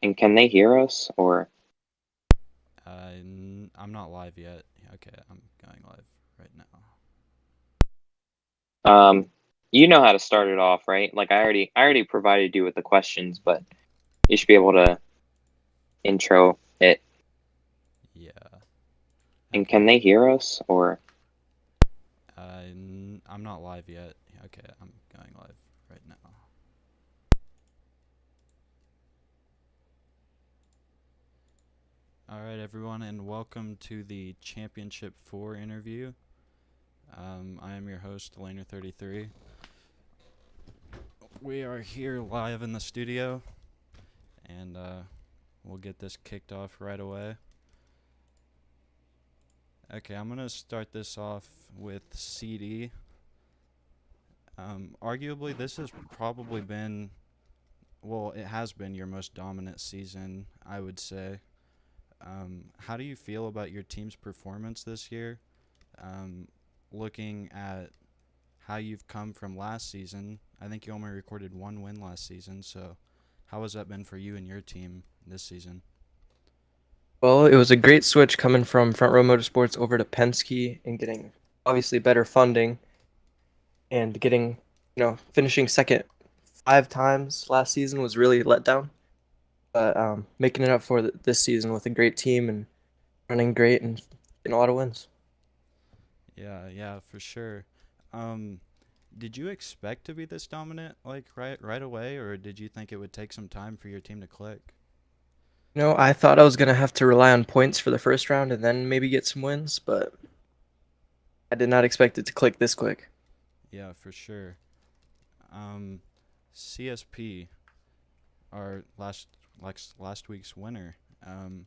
And can they hear us or I'm not live yet. Okay, I'm going live right now. um you know how to start it off, right? Like I already provided you with the questions, but you should be able to intro it. Yeah. And Okay. can they hear us or I'm not live yet. Okay, I'm going live right now. All right, everyone, and welcome to the Championship 4 interview. I am your host, Laner33. We are here live in the studio, and we'll get this kicked off right away. Okay, I'm going to start this off with CD. Arguably, this has probably been, well, it has been your most dominant season, I would say. How do you feel about your team's performance this year? Um, Looking at how you've come from last season, I think you only recorded one win last season. So, how has that been for you and your team this season? Well, it was a great switch coming from Front Row Motorsports over to Penske and getting obviously better funding and finishing second 5 times last season was really let down. But making it up for this season with a great team and running great and getting a lot of wins. Yeah, for sure. Um, did you expect to be this dominant like right away, or did you think it would take some time for your team to click? I thought I was gonna have to rely on points for the first round and then maybe get some wins, but I did not expect it to click this quick. Yeah, for sure. Um, CSP, our last week's winner. Um,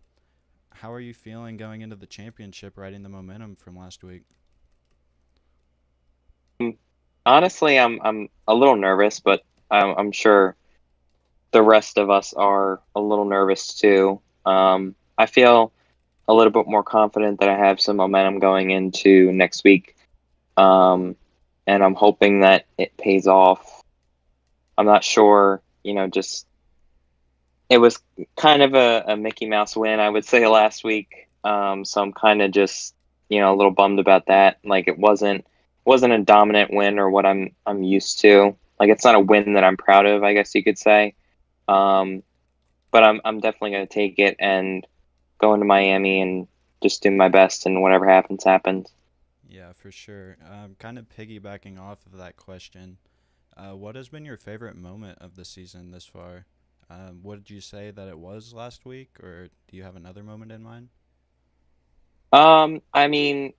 how are you feeling going into the championship, riding the momentum from last week? honestly I'm a little nervous, but I'm sure the rest of us are a little nervous too. I feel a little bit more confident that I have some momentum going into next week. Um, and I'm hoping that it pays off. I'm not sure, just it was kind of a Mickey Mouse win, I would say, last week. So I'm kind of just, a little bummed about that. Like it wasn't a dominant win or what I'm used to. Like it's not a win that I'm proud of, I guess you could say. Um, but I'm definitely gonna take it and go into Miami and just do my best, and whatever happens, happens. Yeah, for sure. Kind of piggybacking off of that question, what has been your favorite moment of the season this far? What did you say that it was last week, or do you have another moment in mind? I mean,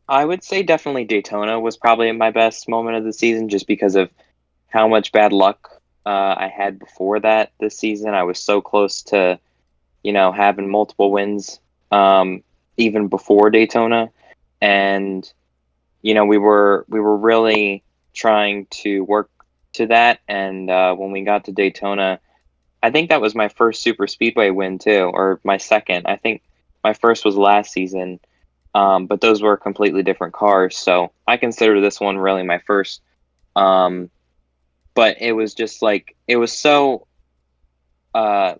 I would say definitely Daytona was probably my best moment of the season, just because of how much bad luck I had before that this season. I was so close to, having multiple wins, even before Daytona, and we were really trying to work to that. And when we got to Daytona, I think that was my first super speedway win too, or my second. I think my first was last season, but those were completely different cars. So I consider this one really my first. Um, but it was just like it was so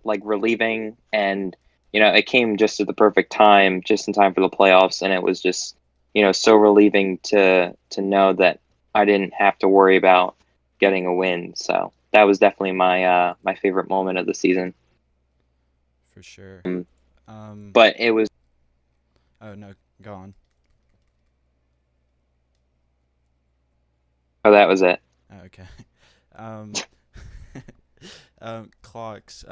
like relieving, and it came just at the perfect time, just in time for the playoffs, and it was just so relieving to know that I didn't have to worry about getting a win. So that was definitely my favorite moment of the season. For sure. Um, Um, but it was oh no, go on. oh, that was it. Oh, okay. Um, Clocks.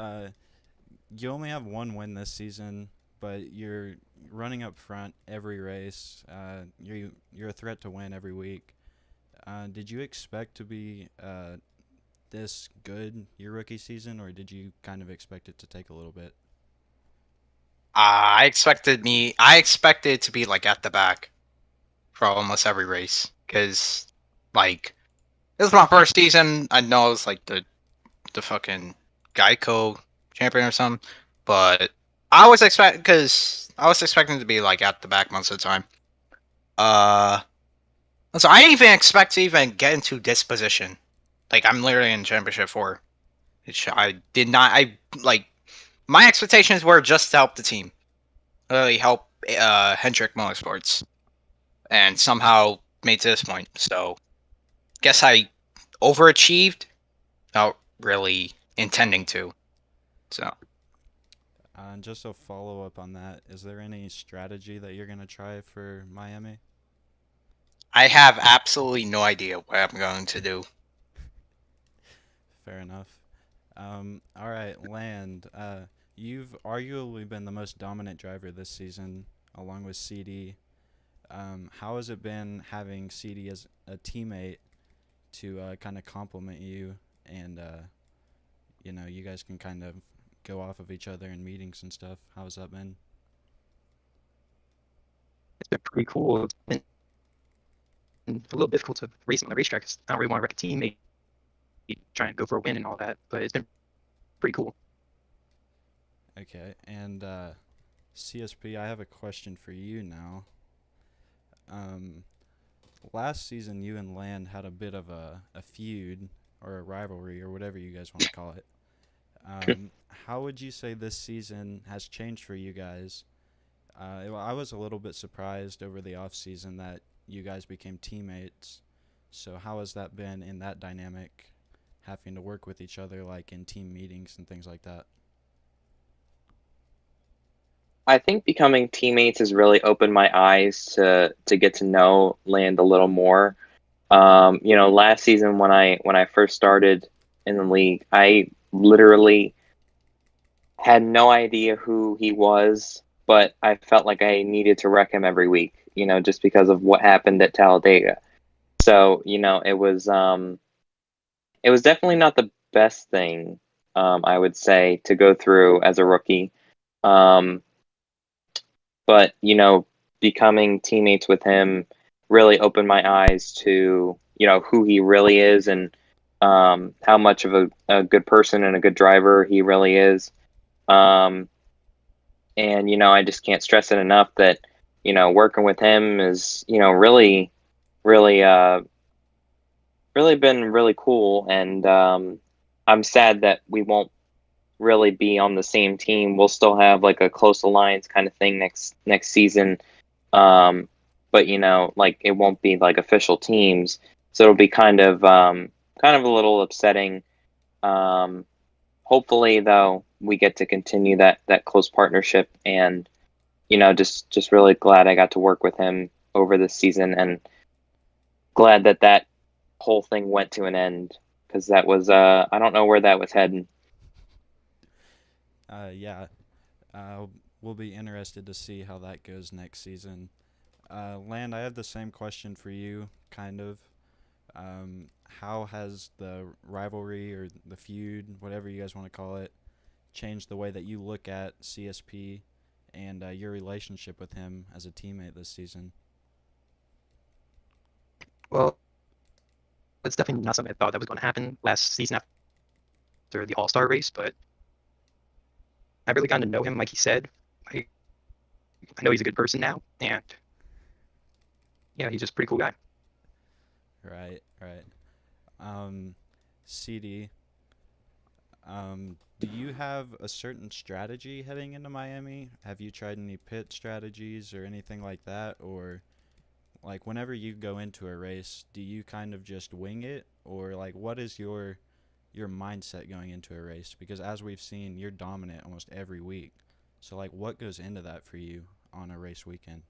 You only have one win this season, but you're running up front every race. You're a threat to win every week. Did you expect to be this good your rookie season, or did you kind of expect it to take a little bit? I expected it to be like at the back for almost every race because like this is my first season. I know I was like the fucking Geico champion or something, but I was expecting to be like at the back most of the time. Uh, so I didn't even expect to even get into this position. Like I'm literally in championship 4, which I did not. I like. my expectations were just to help the team, really help Hendrick Motorsports, and somehow made to this point. So, guess I overachieved, without really intending to. So, And just a follow up on that, is there any strategy that you're gonna try for Miami? I have absolutely no idea what I'm going to do. Fair enough. All right, Land. You've arguably been the most dominant driver this season, along with CD. How has it been having CD as a teammate to kind of complement you, and you guys can kind of go off of each other in meetings and stuff? How has that been? It's been pretty cool. It's been a little difficult to race on the racetrack 'cause I don't really want to wreck a teammate, trying to go for a win and all that. But it's been pretty cool. Okay, and CSP, I have a question for you now. Um, Last season, you and Land had a bit of a feud or a rivalry or whatever you guys want to call it. How would you say this season has changed for you guys? I was a little bit surprised over the off season that you guys became teammates. So how has that been in that dynamic, having to work with each other like in team meetings and things like that? I think becoming teammates has really opened my eyes to get to know Land a little more. Last season when I first started in the league, I literally had no idea who he was, but I felt like I needed to wreck him every week, just because of what happened at Talladega. So, it was definitely not the best thing, I would say, to go through as a rookie. Um, but, becoming teammates with him really opened my eyes to, who he really is and how much of a good person and a good driver he really is. Um, and, I just can't stress it enough that, working with him is, really, really, really been really cool. And I'm sad that we won't really be on the same team. We'll still have like a close alliance kind of thing next season. But like it won't be like official teams. So it'll be kind of a little upsetting. Um, Hopefully though we get to continue that close partnership, and just really glad I got to work with him over this season, and glad that whole thing went to an end, because that was I don't know where that was heading. Yeah, we'll be interested to see how that goes next season. Land, I have the same question for you, kind of. How has the rivalry or the feud, whatever you guys want to call it, changed the way that you look at CSP and your relationship with him as a teammate this season? Well, it's definitely not something I thought that was going to happen last season after the All-Star race, but I've really gotten to know him, like he said. I know he's a good person now, and yeah, he's just a pretty cool guy. Right, right. CD, do you have a certain strategy heading into Miami? Have you tried any pit strategies or anything like that? Or, like, whenever you go into a race, do you kind of just wing it? Or, like, what is your mindset going into a race? Because as we've seen, you're dominant almost every week. So, like, what goes into that for you on a race weekend?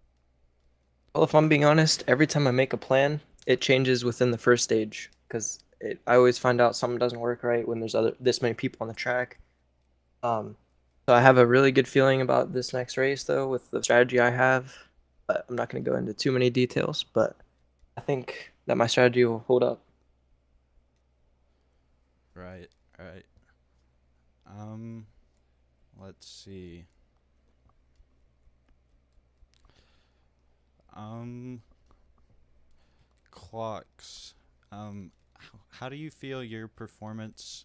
Well, if I'm being honest, every time I make a plan, it changes within the first stage because I always find out something doesn't work right when there's this many people on the track. So I have a really good feeling about this next race though with the strategy I have, but I'm not going to go into too many details. But I think that my strategy will hold up. Right, right. Let's see. Um, Clocks. How do you feel your performance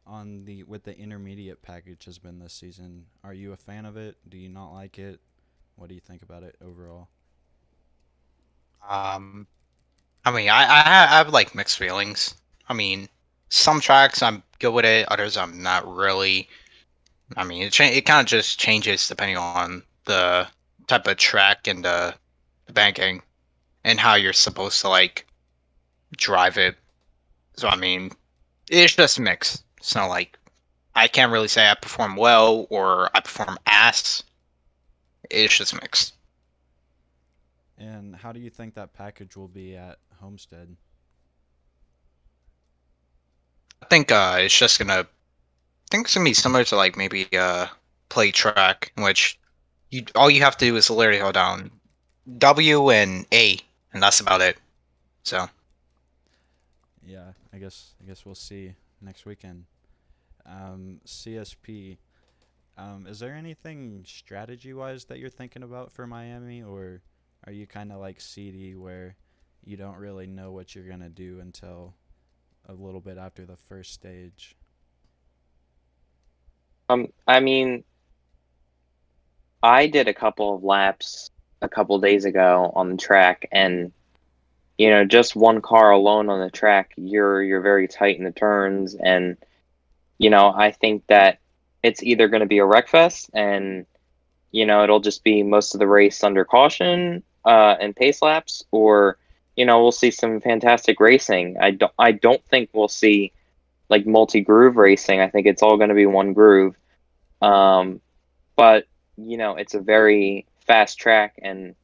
on the with the intermediate package has been this season? Are you a fan of it? Do you not like it? What do you think about it overall? I mean, I have like mixed feelings. I mean, some tracks I'm good with it, others I'm not really. I mean, it kind of just changes depending on the type of track and the banking and how you're supposed to like drive it. So I mean, it's just a mix. It's not like I can't really say I perform well or I perform ass. It's just mixed. And how do you think that package will be at Homestead? I think it's just gonna. I think it's gonna be similar to like maybe play track, in which you all you have to do is literally hold down W and A, and that's about it. So Yeah, I guess we'll see next weekend. CSP. Is there anything strategy-wise that you're thinking about for Miami, or are you kind of like CD where you don't really know what you're gonna do until a little bit after the first stage? I mean, I did a couple of laps a couple days ago on the track, and just one car alone on the track, you're very tight in the turns, and I think that it's either going to be a wreck fest, and it'll just be most of the race under caution and pace laps, or we'll see some fantastic racing. I don't think we'll see like multi groove racing. I think it's all going to be one groove. But it's a very fast track, and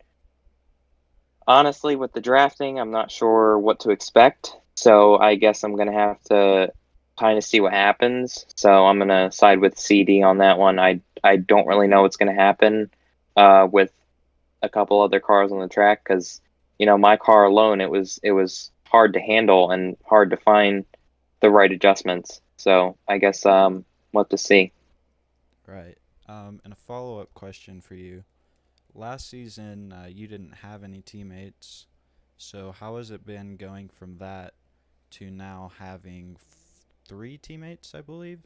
honestly, with the drafting, I'm not sure what to expect. So I guess I'm gonna have to kind of see what happens. So I'm gonna side with CD on that one. I don't really know what's gonna happen with a couple other cars on the track, because my car alone, it was hard to handle and hard to find the right adjustments. So I guess we'll have to see. Right. And a follow-up question for you. Last season, you didn't have any teammates, so how has it been going from that to now having three teammates, I believe?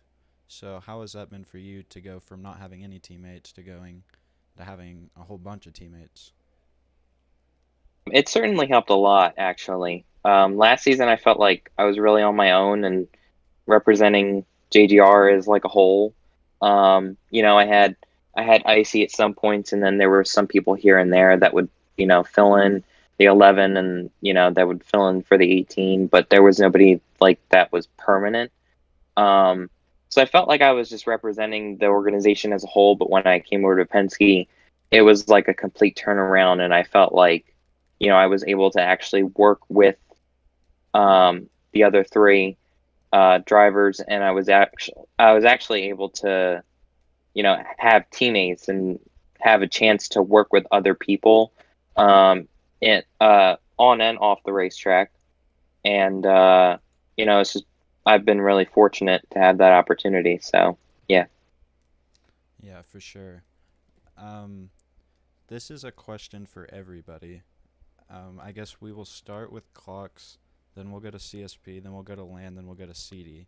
So how has that been for you to go from not having any teammates to going to having a whole bunch of teammates? It certainly helped a lot, actually. Last season, I felt like I was really on my own and representing JGR as like a whole. I had Icy at some points, and then there were some people here and there that would fill in the 11, and that would fill in for the 18, but there was nobody like that was permanent. So I felt like I was just representing the organization as a whole. But when I came over to Penske, it was like a complete turnaround, and I felt like I was able to actually work with the other three drivers, and I was actually able to have teammates and have a chance to work with other people on and off the racetrack. And it's just I've been really fortunate to have that opportunity. So yeah. Yeah, for sure. Um, this is a question for everybody. I guess we will start with clocks, then we'll go to CSP, then we'll go to land, then we'll go to CD.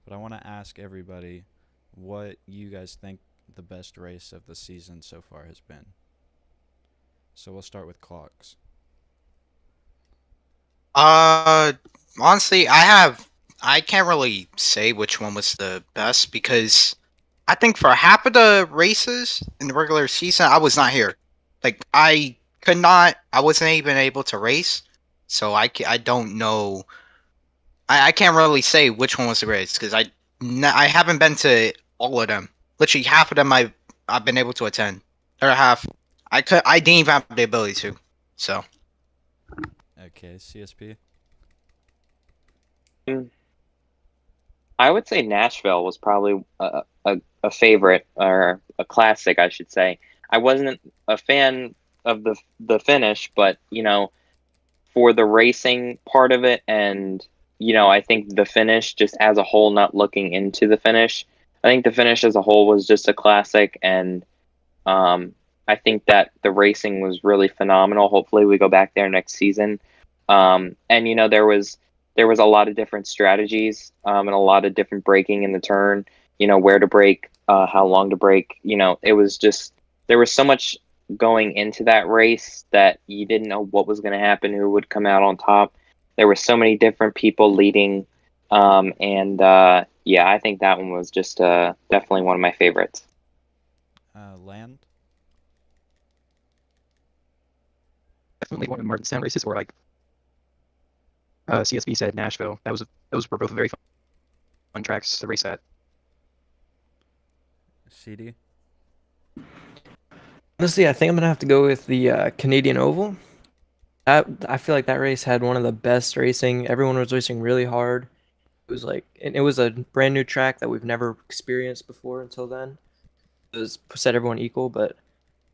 But I want to ask everybody what you guys think the best race of the season so far has been. So we'll start with clocks. Uh, honestly, I can't really say which one was the best because I think for half of the races in the regular season, I was not here. Like I could not, I wasn't even able to race, so I don't know. I can't really say which one was the greatest because I haven't been to all of them. Literally half of them I've been able to attend, or half I didn't even have the ability to. So Okay, CSP. Mm, I would say Nashville was probably a favorite, or a classic, I should say. I wasn't a fan of the finish, but for the racing part of it, and I think the finish just as a whole, not looking into the finish, I think the finish as a whole was just a classic. And I think that the racing was really phenomenal. Hopefully we go back there next season. And there was a lot of different strategies, and a lot of different braking in the turn, where to brake, how long to brake. It was just, there was so much going into that race that you didn't know what was going to happen, who would come out on top. There were so many different people leading, and yeah, I think that one was just definitely one of my favorites. Land. Definitely one of the Martinstown races, or like CSB said Nashville. Those were both very fun tracks to race at. CD. Honestly, I think I'm gonna have to go with the Canadian Oval. I feel like that race had one of the best racing. Everyone was racing really hard. It was like, and it was a brand new track that we've never experienced before until then. It was set everyone equal, but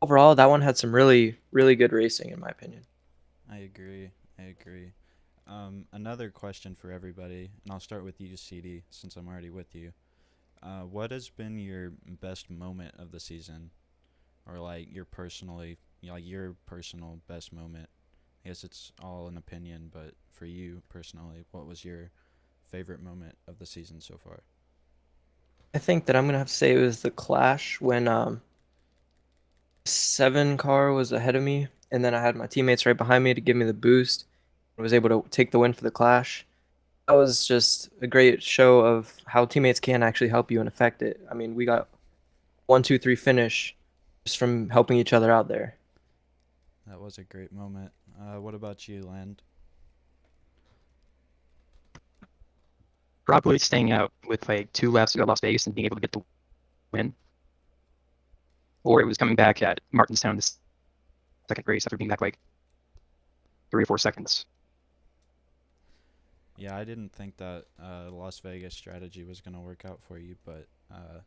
overall, that one had some really, really good racing, in my opinion. I agree. I agree. Another question for everybody, and I'll start with you, CD, since I'm already with you. What has been your best moment of the season, or like your personal best moment? I guess it's all an opinion, but for you personally, what was your favorite moment of the season so far? I think that I'm gonna have to say it was the Clash when 7 car was ahead of me, and then I had my teammates right behind me to give me the boost. I was able to take the win for the Clash. That was just a great show of how teammates can actually help you and affect it. I mean, we got 1, 2, 3 finish just from helping each other out there. That was a great moment. What about you, Land? Probably staying out with like 2 laps to go to Las Vegas and being able to get the win. Or it was coming back at Martinstown the second race after being back like 3 or 4 seconds. Yeah, I didn't think that Las Vegas strategy was going to work out for you, but I'm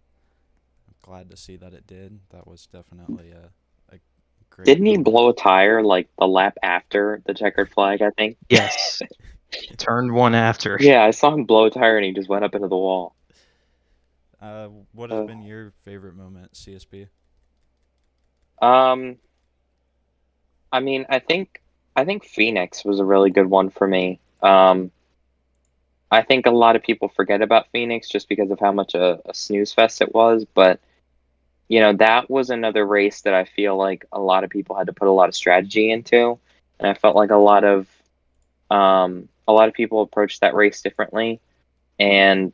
glad to see that it did. That was definitely a great Didn't he moment. blow a tire like the lap after the checkered flag, I think? Yes. Turn 1 after. Yeah, I saw him blow a tire and he just went up into the wall. What has been your favorite moment, CSB? Um, I mean, I think Phoenix was a really good one for me. I think a lot of people forget about Phoenix just because of how much a snooze fest it was, but you know, that was another race that I feel like a lot of people had to put a lot of strategy into, and I felt like a lot of people approached that race differently, and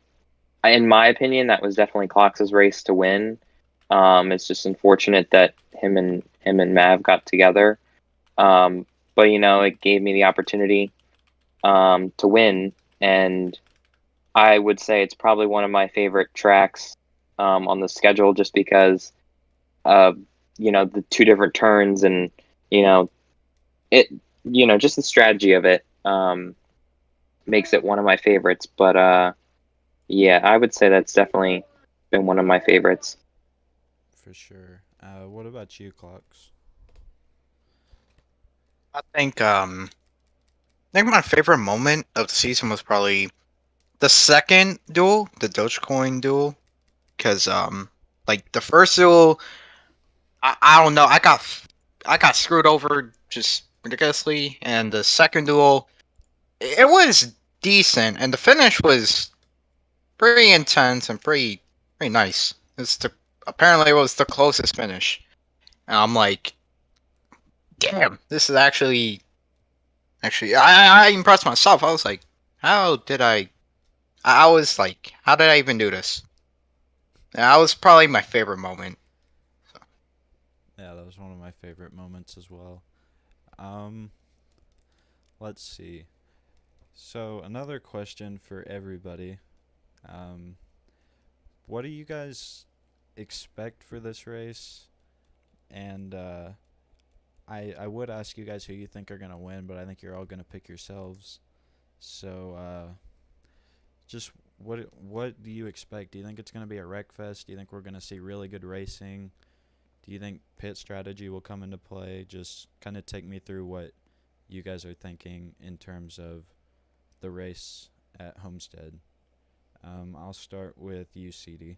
in my opinion, that was definitely Cox's race to win. It's just unfortunate that him and Mav got together. But you know, it gave me the opportunity to win, and I would say it's probably one of my favorite tracks on the schedule, just because of you know the two different turns and you know it just the strategy of it makes it one of my favorites. But yeah, I would say that's definitely been one of my favorites. For sure. What about you, Clocks? I think my favorite moment of the season was probably the second duel, the Dogecoin duel, because like the first duel, I don't know, I got screwed over just ridiculously, and the second duel, it was decent, and the finish was pretty intense and pretty nice. Apparently it was the closest finish, and I'm like, damn, this is actually I impressed myself. I was like, how did I was like, how did I even do this? And that was probably my favorite moment. Yeah, that was one of my favorite moments as well. Um, let's see. So another question for everybody. Um, what do you guys expect for this race? And I would ask you guys who you think are gonna win, but I think you're all gonna pick yourselves. So just what do you expect? Do you think it's gonna be a wreck fest? Do you think we're gonna see really good racing? Do you think pit strategy will come into play? Just kind of take me through what you guys are thinking in terms of the race at Homestead. I'll start with you, CD.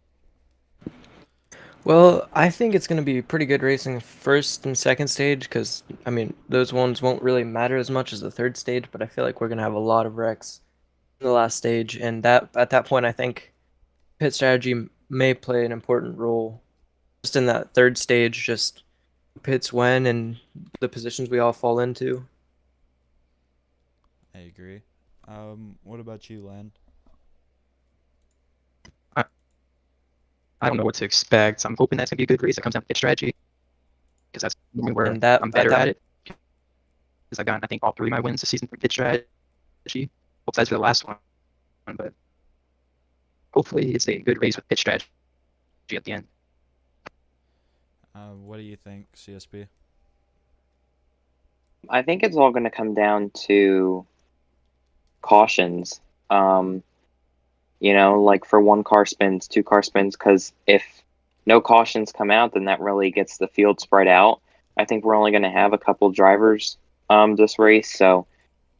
Well, I think it's going to be pretty good racing first and second stage because, I mean, those ones won't really matter as much as the third stage, but I feel like we're going to have a lot of wrecks in the last stage. And that at that point, I think pit strategy may play an important role just in that third stage, just pits when and the positions we all fall into. I agree. What about you, Len? I don't know what to expect. I'm hoping that's gonna be a good race that comes down to pit strategy, because that's normally where And that I'm better that at it. Because I've gotten, I think, all 3 of my wins this season from pit strategy. Besides for the last one, but hopefully it's a good race with pit strategy at the end. What do you think, CSP? I think it's all going to come down to cautions. Like for 1 car spins, 2 car spins, because if no cautions come out, then that really gets the field spread out. I think we're only going to have a couple drivers this race, so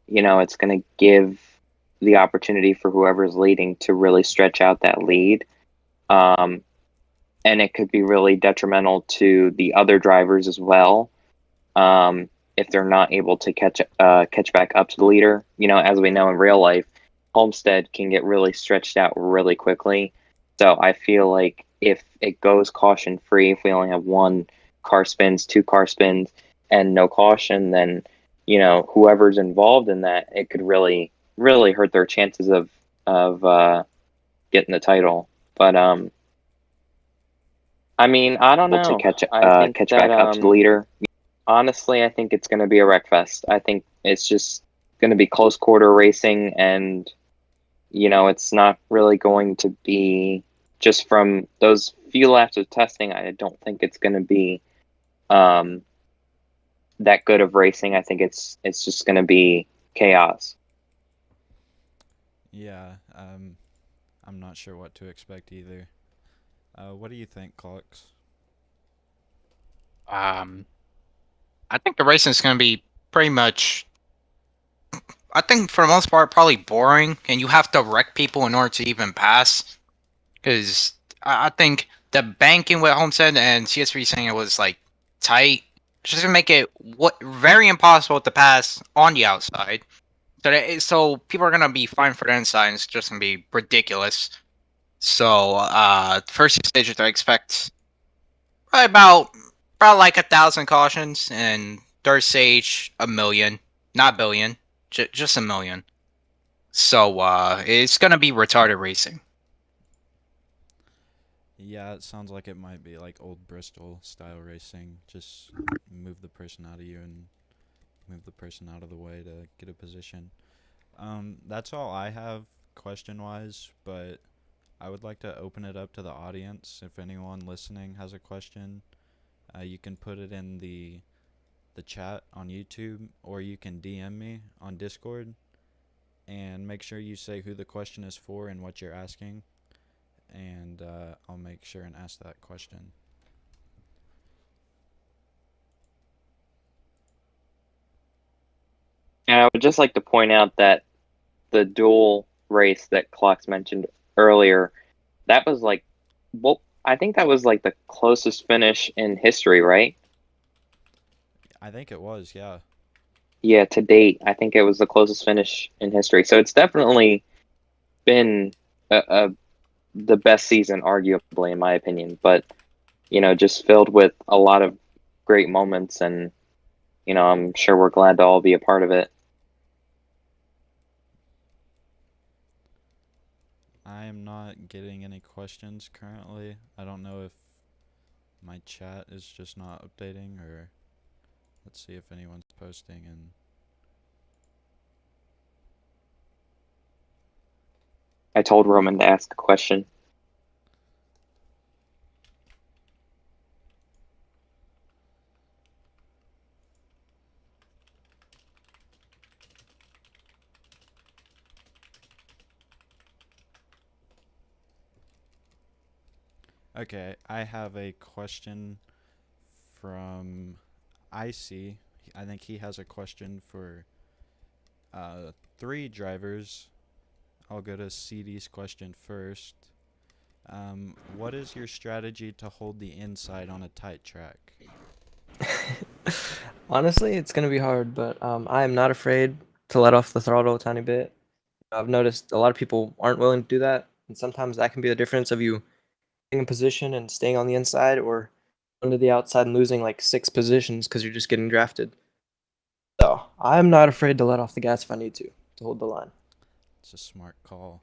it's going to give the opportunity for whoever's leading to really stretch out that lead. And it could be really detrimental to the other drivers as well, if they're not able to catch back up to the leader. As we know in real life, Homestead can get really stretched out really quickly. So I feel like if it goes caution free, if we only have 1 car spins, 2 car spins, and no caution, then whoever's involved in that, it could really, really hurt their chances of getting the title. But I mean, I don't know. I think catch back up to the leader. Honestly, I think it's going to be a wreck fest. I think it's just going to be close quarter racing, and it's not really going to be, just from those few laps of testing, I don't think it's going to be that good of racing. I think it's just going to be chaos. Yeah, I'm not sure what to expect either. What do you think, Clocks? I think the racing is going to be pretty much, I think for the most part, probably boring, and you have to wreck people in order to even pass. Because I think the banking with Homestead and CSV saying it was like tight, just gonna make it very impossible to pass on the outside. So people are gonna be fine for the inside, and it's just gonna be ridiculous. So first stages I expect probably about like 1,000 cautions, and third stage 1,000,000, not billion, just 1,000,000. So it's gonna be retarded racing. Yeah, it sounds like it might be like old Bristol style racing. Just move the person out of you and move the person out of the way to get a position. That's all I have question-wise, but I would like to open it up to the audience. If anyone listening has a question, you can put it in the chat on YouTube, or you can DM me on Discord, and make sure you say who the question is for and what you're asking, and I'll make sure and ask that question. And I would just like to point out that the dual race that Clocks mentioned earlier, that was like, well, I think that was like the closest finish in history, right? I think it was, yeah. Yeah, to date, I think it was the closest finish in history. So it's definitely been the best season, arguably, in my opinion. But just filled with a lot of great moments, and I'm sure we're glad to all be a part of it. I am not getting any questions currently. I don't know if my chat is just not updating, or let's see if anyone's posting. And I told Roman to ask a question. okay, I have a question from Icy. I think he has a question for 3 drivers. I'll go to CD's question first. What is your strategy to hold the inside on a tight track? Honestly, it's gonna be hard, but I am not afraid to let off the throttle a tiny bit. I've noticed a lot of people aren't willing to do that, and sometimes that can be the difference of you getting in position and staying on the inside, or going to the outside and losing like 6 positions because you're just getting drafted. So I'm not afraid to let off the gas if I need to hold the line. It's a smart call.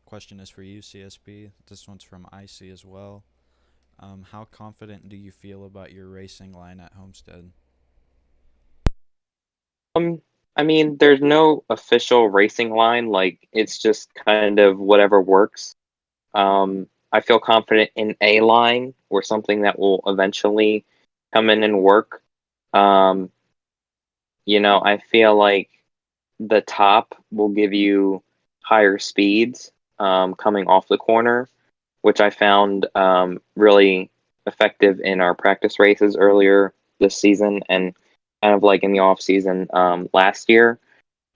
question is for you, CSP. This one's from IC as well. How confident do you feel about your racing line at Homestead? I mean, there's no official racing line. Like, it's just kind of whatever works. I feel confident in a line or something that will eventually come in and work. Um, I feel like the top will give you higher speeds coming off the corner, which I found really effective in our practice races earlier this season and kind of like in the off season last year.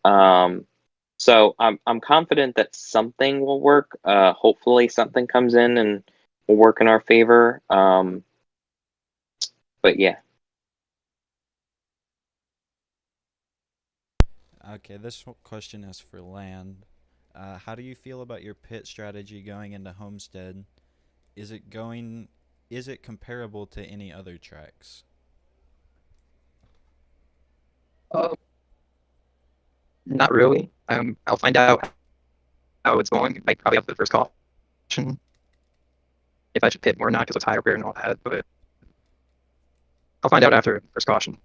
So I'm confident that something will work. Hopefully something comes in and will work in our favor. But yeah. Okay, this question is for Land. How do you feel about your pit strategy going into Homestead? Is it comparable to any other tracks? Not really. I'll find out how it's going, like probably after the first caution, if I should pit more or not because of tire wear and all that. But I'll find out after first caution.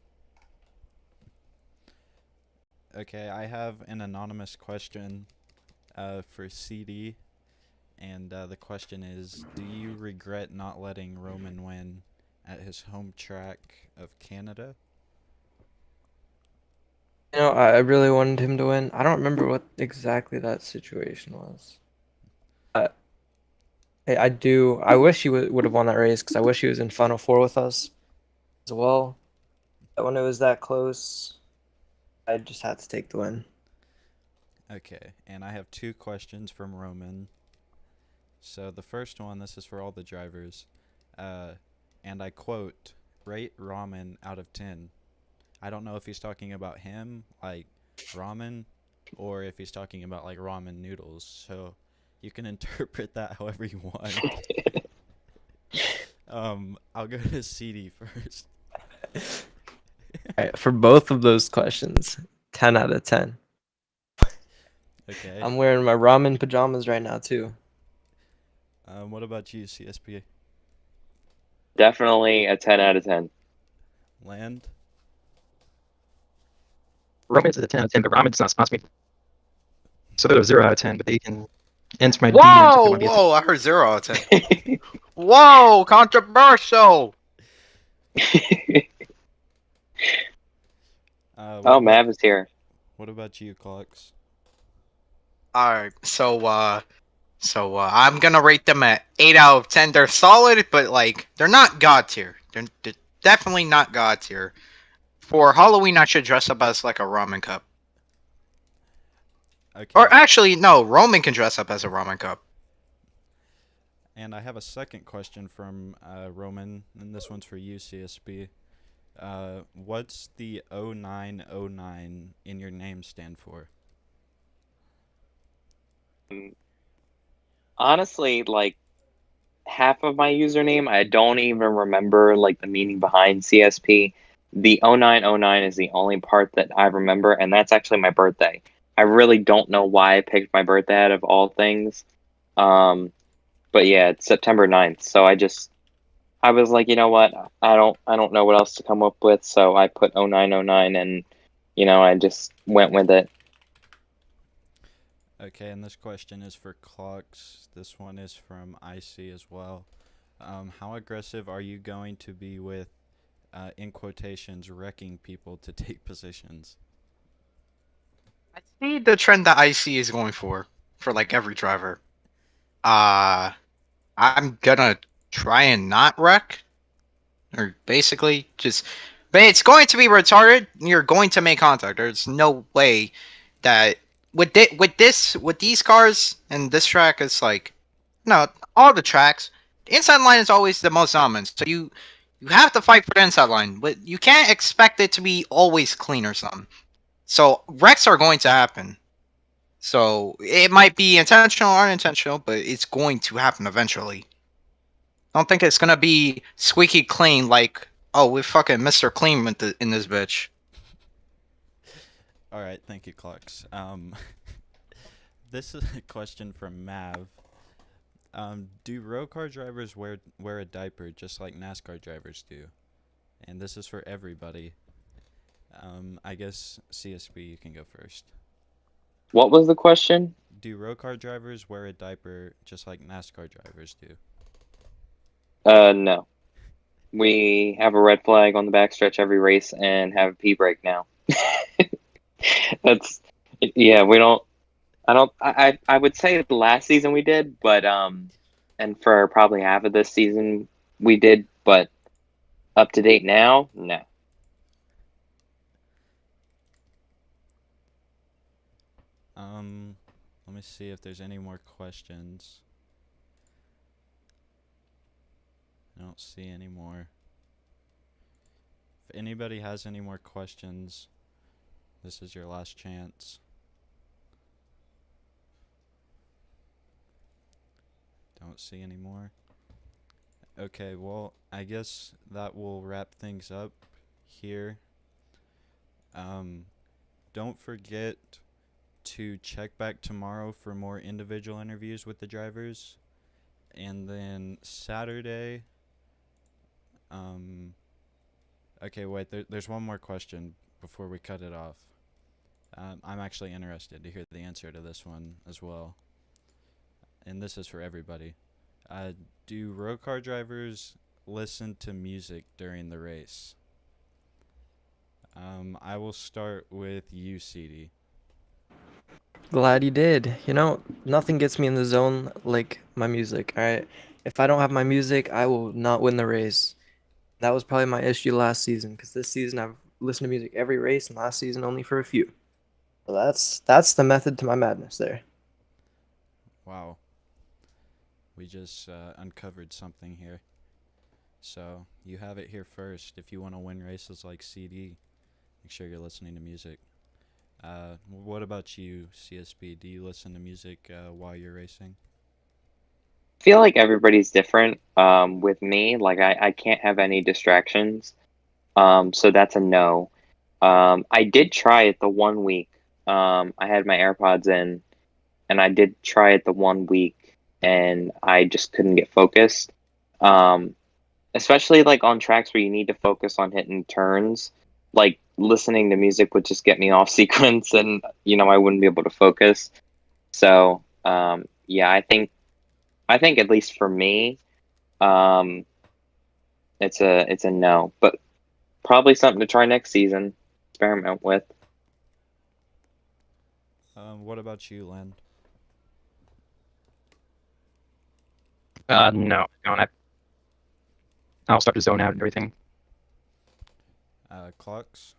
Okay, I have an anonymous question for CD, and the question is, do you regret not letting Roman win at his home track of Canada? I really wanted him to win. I don't remember what exactly that situation was. I do. I wish he would have won that race because I wish he was in Final Four with us as well. But when it was that close, I just had to take the win. Okay, and I have two questions from Roman. So the first one, this is for all the drivers, and I quote, "Rate ramen out of 10." I don't know if he's talking about him, like ramen, or if he's talking about like ramen noodles. So you can interpret that however you want. I'll go to CD first. All right, for both of those questions, 10 out of 10. Okay. I'm wearing my ramen pajamas right now too. What about you, CSP? Definitely a 10 out of 10. Land? Romance is a 10 out of 10, but ramen does not sponsor me. So they're a 0 out of 10, but they can enter my DMs if they Whoa, want to be a whoa! I heard 0 out of 10. Whoa, controversial. Oh, Mav is here. What about you, Clocks? All right, so I'm gonna rate them at 8 out of 10. They're solid, but like they're not god tier. They're definitely not god tier. For Halloween, I should dress up as like a ramen cup. Okay. Or actually, no, Roman can dress up as a ramen cup. And I have a second question from Roman, and this one's for you, CSB. What's the 0909 in your name stand for? Honestly, like half of my username, I don't even remember like the meaning behind CSP. The 0909 is the only part that I remember, and that's actually my birthday. I really don't know why I picked my birthday out of all things. But yeah, it's September 9th. So I was like, you know what? I don't know what else to come up with, so I put 0909 and I just went with it. Okay, and this question is for Clocks. This one is from IC as well. How aggressive are you going to be with, in quotations, wrecking people to take positions? I see the trend that IC is going for like every driver. I'm gonna try and not wreck, or basically just. But it's going to be retarded. You're going to make contact. There's no way that with these cars and this track, it's like no, all the tracks. The inside line is always the most dominant. So you have to fight for the inside line, but you can't expect it to be always clean or something. So wrecks are going to happen. So it might be intentional or unintentional, but it's going to happen eventually. I don't think it's gonna be squeaky clean like, oh, we fucking Mr. Clean in this bitch. All right, thank you, Clocks. this is a question from Mav. Do ROCAR drivers wear a diaper just like NASCAR drivers do? And this is for everybody. I guess CSB, you can go first. What was the question? Do ROCAR drivers wear a diaper just like NASCAR drivers do? No. We have a red flag on the backstretch every race and have a pee break now. That's yeah. We don't. I don't. I would say the last season we did, but and for probably half of this season we did, but up to date now, no. Let me see if there's any more questions. I don't see any more. If anybody has any more questions, this is your last chance. Don't see any more. Okay, well, I guess that will wrap things up here. Don't forget to check back tomorrow for more individual interviews with the drivers. And then Saturday, okay, wait, there's one more question before we cut it off. I'm actually interested to hear the answer to this one as well. And this is for everybody. Do road car drivers listen to music during the race? I will start with you, CD. Glad you did. You know, nothing gets me in the zone like my music, alright? If I don't have my music, I will not win the race. That was probably my issue last season, because this season I've listened to music every race, and last season only for a few. So that's the method to my madness there. Wow. We just uncovered something here. So, you have it here first. If you want to win races like CD, make sure you're listening to music. What about you, CSB? Do you listen to music while you're racing? I feel like everybody's different. With me, like I can't have any distractions. So that's a no. I did try it the 1 week. I had my AirPods in, and I did try it the 1 week, and I just couldn't get focused. Especially like on tracks where you need to focus on hitting turns. Like listening to music would just get me off sequence, and I wouldn't be able to focus. So yeah, I think at least for me, um, it's a no, but probably something to try next season, experiment with. What about you, Len? No, I'll start to zone out and everything. Clocks?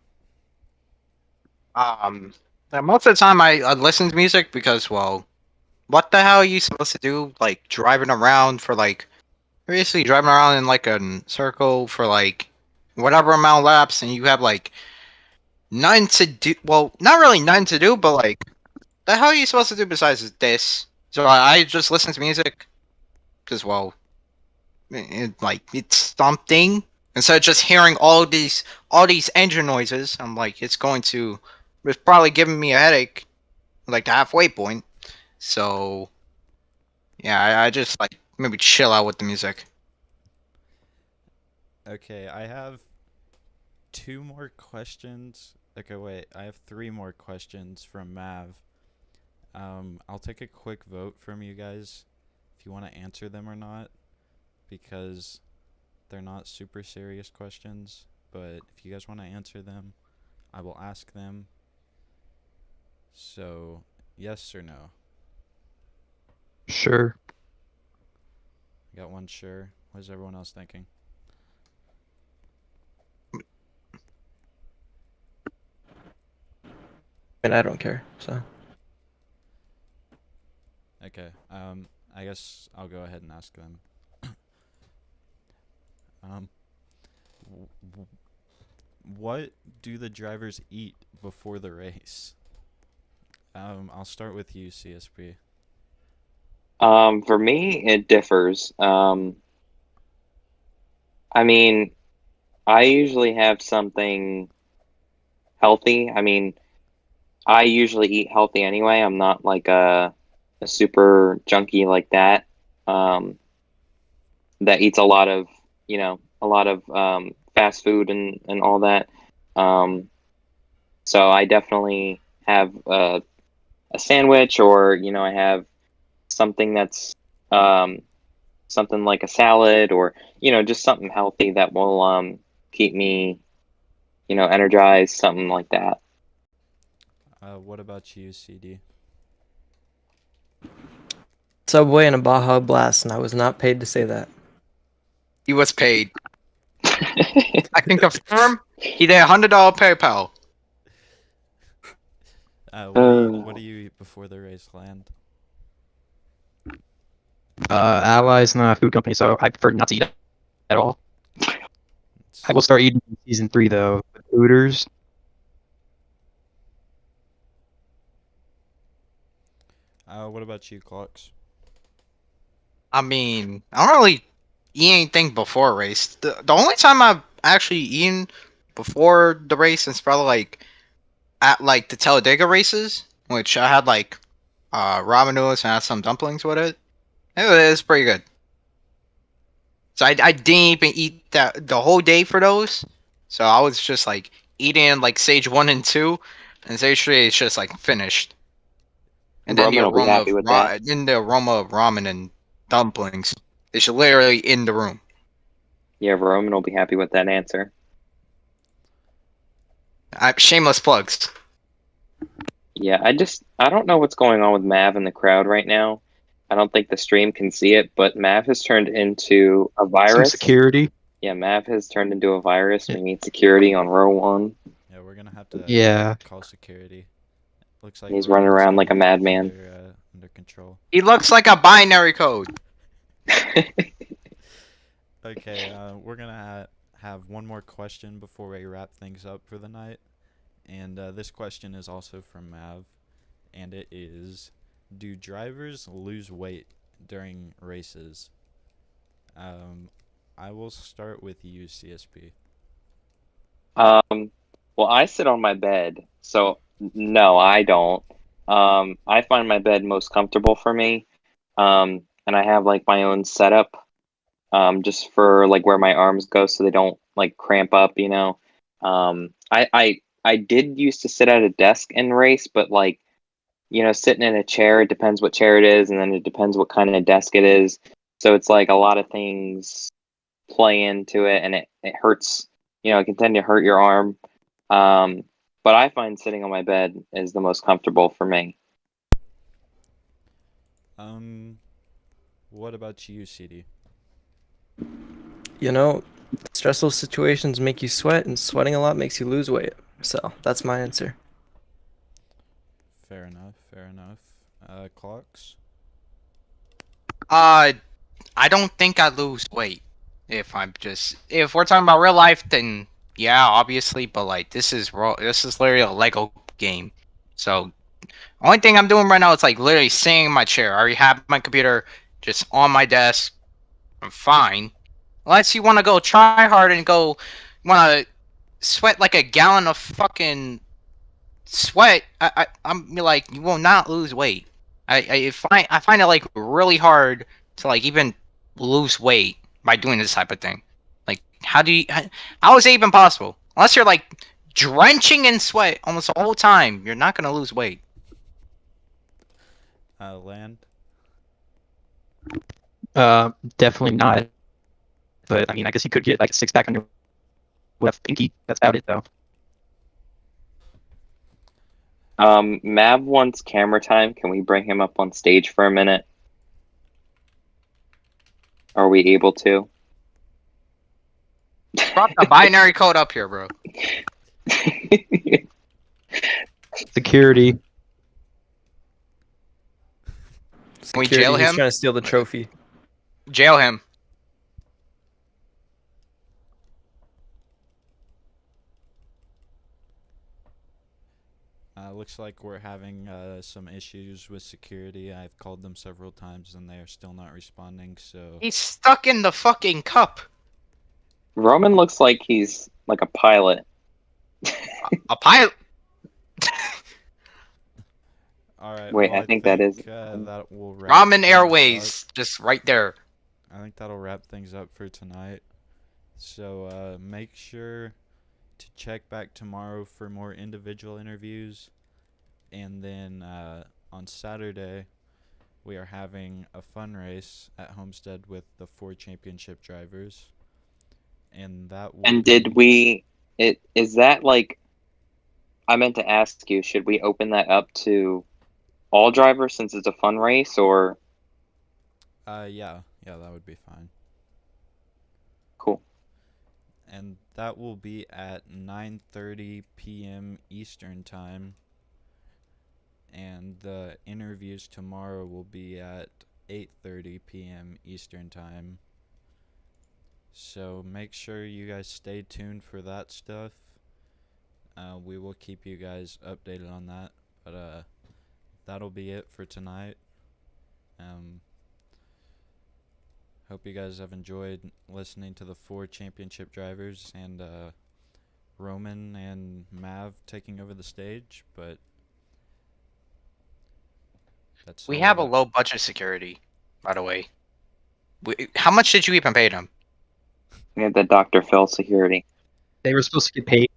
Most of the time I listen to music because, well, what the hell are you supposed to do? Like driving around for like, basically driving around in like a circle for like whatever amount of laps, and you have like none to do. Well, not really none to do, but like, the hell are you supposed to do besides this? So I just listen to music because, well, it's something. Instead of just hearing all these engine noises, I'm like, it's probably giving me a headache, like the halfway point. So yeah, I just like maybe chill out with the music. Okay, I have 2 more questions. Okay, wait, I have 3 more questions from Mav. I'll take a quick vote from you guys if you want to answer them or not, because they're not super serious questions, but if you guys want to answer them, I will ask them. So, yes or no? Sure. Got one sure. What is everyone else thinking? And I don't care, so. Okay, I guess I'll go ahead and ask them. What do the drivers eat before the race? I'll start with you, CSP. For me, it differs. I mean, I usually have something healthy. I mean, I usually eat healthy anyway. I'm not like a a super junkie like that, um, that eats a lot of, fast food and all that. Um, so I definitely have a sandwich, or I have something that's um, something like a salad, or just something healthy that will keep me energized, something like that. What about you, CD? Subway and a Baja Blast, and I was not paid to say that. He was paid. I can confirm. He did $100 PayPal. What do you eat before the race, Land? Allies not a food company, so I prefer not to eat at all. I will start eating in season 3 though. With Hooters. What about you, Clocks? I mean, I don't really eat anything before a race. The only time I've actually eaten before the race is probably like at like the Talladega races, which I had like ramen noodles and I had some dumplings with it. It was pretty good. So I didn't even eat that the whole day for those. So I was just like eating like stage 1 and 2, and stage 3 is just like finished. And then Roman will be happy with that. the aroma of ramen and dumplings is literally in the room. Yeah, Roman will be happy with that answer. Shameless plugs. Yeah, I don't know what's going on with Mav in the crowd right now. I don't think the stream can see it, but Mav has turned into a Some virus. security. Yeah, Mav has turned into a virus. We need security on row 1. Yeah, we're gonna have to Yeah. call security. Looks like He's running Roman's around like a getting it madman. under control. He looks like a binary code. Okay, we're gonna have one more question before we wrap things up for the night, and this question is also from Mav, and it is: do drivers lose weight during races? I will start with you, CSP. Well, I sit on my bed, so no, I don't. I find my bed most comfortable for me. And I have like my own setup, just for like where my arms go so they don't like cramp up. I did used to sit at a desk and race, but like, sitting in a chair, it depends what chair it is, and then it depends what kind of desk it is. So it's like a lot of things play into it, and it hurts, it can tend to hurt your arm. Um, but I find sitting on my bed is the most comfortable for me. What about you, CD? Stressful situations make you sweat, and sweating a lot makes you lose weight. So that's my answer. Fair enough. Fair enough. Clocks. I don't think I lose weight. If we're talking about real life, then yeah, obviously. But like this is literally a Lego game. So only thing I'm doing right now is like literally sitting in my chair. I already have my computer just on my desk. I'm fine. Unless you want to go try hard and want to sweat like a gallon of fucking sweat. I'm like, you will not lose weight. I find it like really hard to like even lose weight by doing this type of thing. Like, how is it even possible? Unless you're like drenching in sweat almost the whole time, you're not gonna lose weight. Land. Definitely not. But I mean, I guess you could get like a 6-pack on your left pinky. That's about it, though. Mav wants camera time. Can we bring him up on stage for a minute? Are we able to? Drop the binary code up here, bro. Security. Can we Security, jail he's him? trying to steal the trophy. Jail him. Looks like we're having some issues with security. I've called them several times and they are still not responding, so... He's stuck in the fucking cup. Roman looks like he's like a pilot. A pilot. All right. Wait, Well, I think that is. that will wrap Ramen things Airways, up. just right there. I think that'll wrap things up for tonight. So make sure to check back tomorrow for more individual interviews, and then on Saturday we are having a fun race at Homestead with the 4 championship drivers, and that will And be. did we? Is that like? I meant to ask you. Should we open that up to all drivers since it's a fun race, or Yeah, that would be fine. cool? And that will be at 9:30 p.m. Eastern Time. And the interviews tomorrow will be at 8:30 p.m. Eastern Time. So make sure you guys stay tuned for that stuff. We will keep you guys updated on that. But that'll be it for tonight. Hope you guys have enjoyed listening to the 4 championship drivers and Roman and Mav taking over the stage. But that's We all have a that- low budget security, by the way. How much did you even pay them? We have the Dr. Phil security. They were supposed to get paid